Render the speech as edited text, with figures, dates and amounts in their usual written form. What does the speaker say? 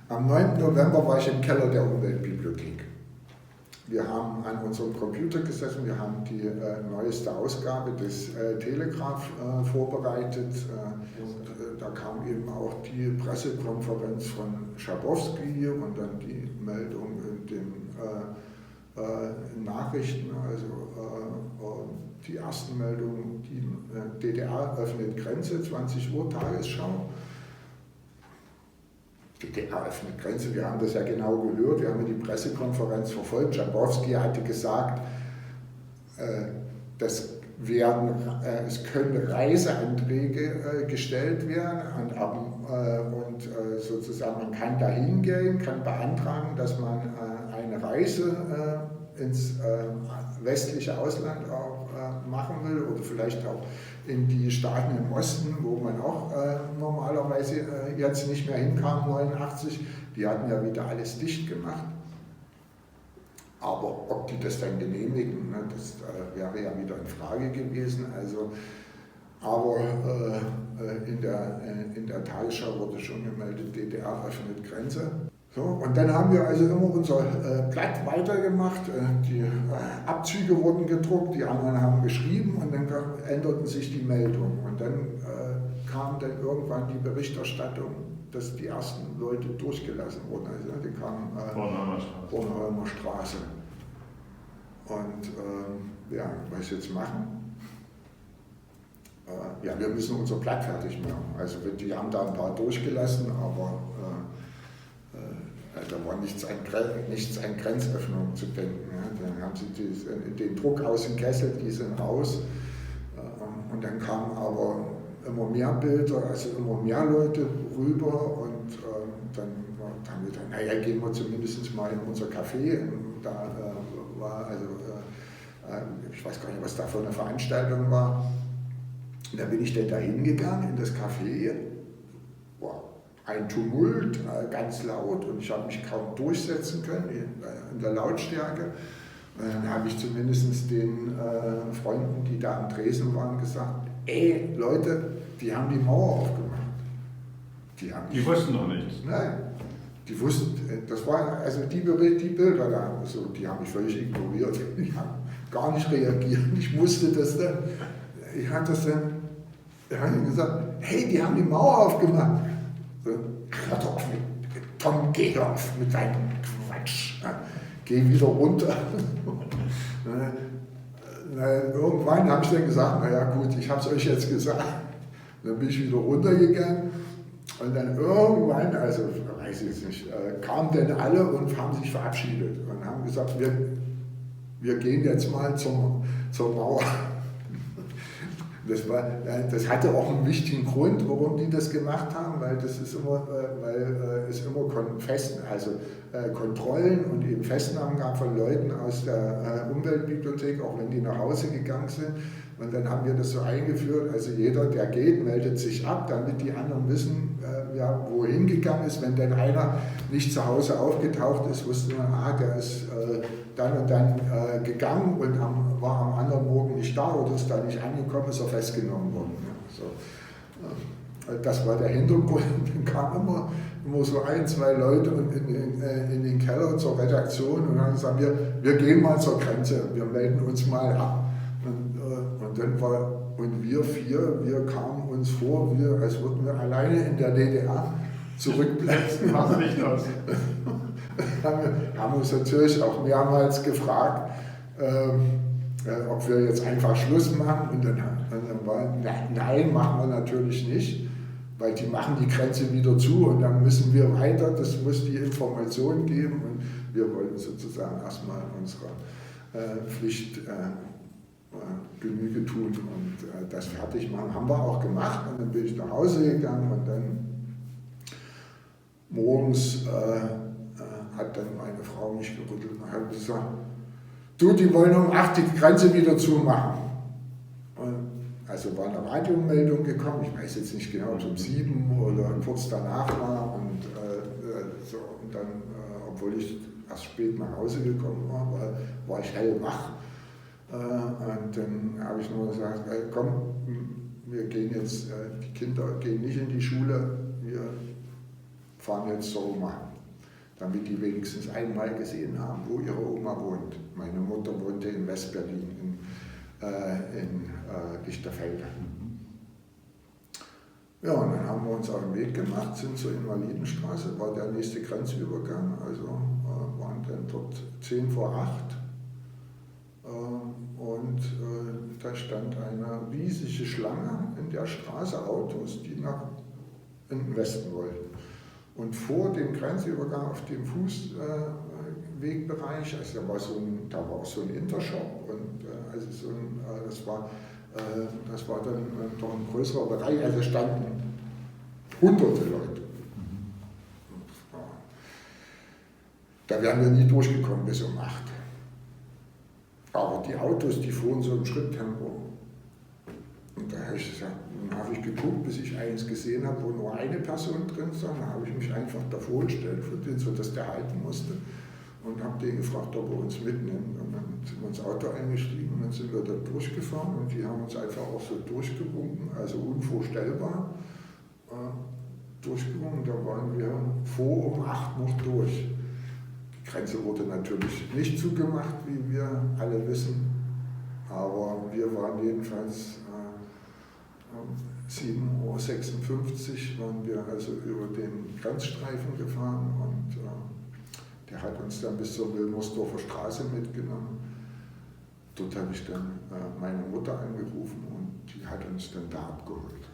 Am 9. November war ich im Keller der Umweltbibliothek. Wir haben an unserem Computer gesessen, wir haben die neueste Ausgabe des Telegraph vorbereitet. Da kam eben auch die Pressekonferenz von Schabowski und dann die Meldung in den Nachrichten, also die ersten Meldungen, die DDR öffnet Grenze, 20 Uhr Tagesschau. DDR öffnet Grenze, wir haben das ja genau gehört, wir haben die Pressekonferenz verfolgt. Schabowski hatte gesagt, es können Reiseanträge gestellt werden und sozusagen man kann da hingehen, kann beantragen, dass man eine Reise ins westliche Ausland auch machen will oder vielleicht auch in die Staaten im Osten, wo man auch normalerweise jetzt nicht mehr hinkam, 89, die hatten ja wieder alles dicht gemacht. Aber ob die das dann genehmigen, ne, das wäre ja wieder in Frage gewesen. Also, aber in der Tagesschau wurde schon gemeldet, DDR öffnet Grenze. So, und dann haben wir also immer unser Blatt weitergemacht, die Abzüge wurden gedruckt, die anderen haben geschrieben und dann änderten sich die Meldungen. Und dann kam dann irgendwann die Berichterstattung, dass die ersten Leute durchgelassen wurden. Also die kamen Bornholmer Straße. Und ja, was jetzt machen? Ja, wir müssen unser Blatt fertig machen. Also die haben da ein paar durchgelassen, aber da war nichts an Grenzöffnung zu denken. Ja. Dann haben sie den Druck aus dem Kessel, die sind raus. Und dann kamen aber immer mehr Bilder, also immer mehr Leute rüber. Und dann haben wir gedacht, naja, gehen wir zumindest mal in unser Café. Und da war, also ich weiß gar nicht, was da für eine Veranstaltung war. Und dann bin ich dann da hingegangen in das Café. Ein Tumult, ganz laut und ich habe mich kaum durchsetzen können in der Lautstärke. Und dann habe ich zumindest den Freunden, die da am Tresen waren, gesagt, ey Leute, die haben die Mauer aufgemacht. Die wussten noch nichts. Nein, die wussten, das waren also die Bilder da, also, die haben mich völlig ignoriert, ich habe gar nicht reagiert, ich musste das dann, ich habe gesagt, hey, die haben die Mauer aufgemacht. Hör doch auf Tom, geh auf mit deinem Quatsch. Geh wieder runter. Irgendwann habe ich dann gesagt, naja gut, ich habe es euch jetzt gesagt. Dann bin ich wieder runtergegangen und dann irgendwann, also weiß ich jetzt nicht, kamen dann alle und haben sich verabschiedet und haben gesagt, wir gehen jetzt mal zur Mauer. Das hatte auch einen wichtigen Grund, warum die das gemacht haben, weil es immer Kontrollen und eben Festnahmen gab von Leuten aus der Umweltbibliothek, auch wenn die nach Hause gegangen sind. Und dann haben wir das so eingeführt, also jeder, der geht, meldet sich ab, damit die anderen wissen, wohin gegangen ist. Wenn dann einer nicht zu Hause aufgetaucht ist, wusste man, der ist dann und dann gegangen und war am anderen Morgen nicht da oder ist da nicht angekommen, ist er festgenommen worden. Ja, so. Das war der Hintergrund. Dann kamen immer so ein, zwei Leute in den Keller zur Redaktion und haben gesagt, wir gehen mal zur Grenze, wir melden uns mal ab. Und wir vier, wir kamen uns vor, als würden wir alleine in der DDR zurückbleiben. Haben uns natürlich auch mehrmals gefragt, ob wir jetzt einfach Schluss machen. Und dann war, nein, machen wir natürlich nicht, weil die machen die Grenze wieder zu und dann müssen wir weiter, das muss die Information geben. Und wir wollten sozusagen erstmal unserer Pflicht Genüge tun und das fertig machen. Haben wir auch gemacht und dann bin ich nach Hause gegangen und dann morgens hat dann meine Frau mich gerüttelt und hat gesagt, du, die wollen um 8 die Grenze wieder zumachen. Und also war eine Radiomeldung gekommen, ich weiß jetzt nicht genau, ob es um 7 oder kurz danach war und so und dann, obwohl ich erst spät nach Hause gekommen war ich hellwach. Und dann habe ich nur gesagt, komm, wir gehen jetzt, die Kinder gehen nicht in die Schule, wir fahren jetzt zur Oma, damit die wenigstens einmal gesehen haben, wo ihre Oma wohnt. Meine Mutter wohnte in Westberlin, in Lichterfelde. Ja, und dann haben wir uns auf den Weg gemacht, sind zur Invalidenstraße, war der nächste Grenzübergang, also waren dann dort 10 vor 8. Und da stand eine riesige Schlange in der Straße, Autos, die nach in den Westen wollten. Und vor dem Grenzübergang auf dem Fußwegbereich, also da war auch so ein Intershop und also das war dann doch ein größerer Bereich, also standen hunderte Leute. Da wären wir nie durchgekommen bis um 8. Aber die Autos, die fuhren so im Schritttempo. Und da habe ich gesagt, dann habe ich geguckt, bis ich eins gesehen habe, wo nur eine Person drin war. Dann habe ich mich einfach davor gestellt, sodass der halten musste. Und habe den gefragt, ob er uns mitnimmt. Und dann sind wir ins Auto eingestiegen und dann sind wir da durchgefahren. Und die haben uns einfach auch so durchgewunken, also unvorstellbar durchgewunken. Da waren wir vor um 8 noch durch. Die Grenze wurde natürlich nicht zugemacht, wie wir alle wissen, aber wir waren jedenfalls 7:56 Uhr waren wir also über den Grenzstreifen gefahren und der hat uns dann bis zur Wilmersdorfer Straße mitgenommen. Dort habe ich dann meine Mutter angerufen und die hat uns dann da abgeholt.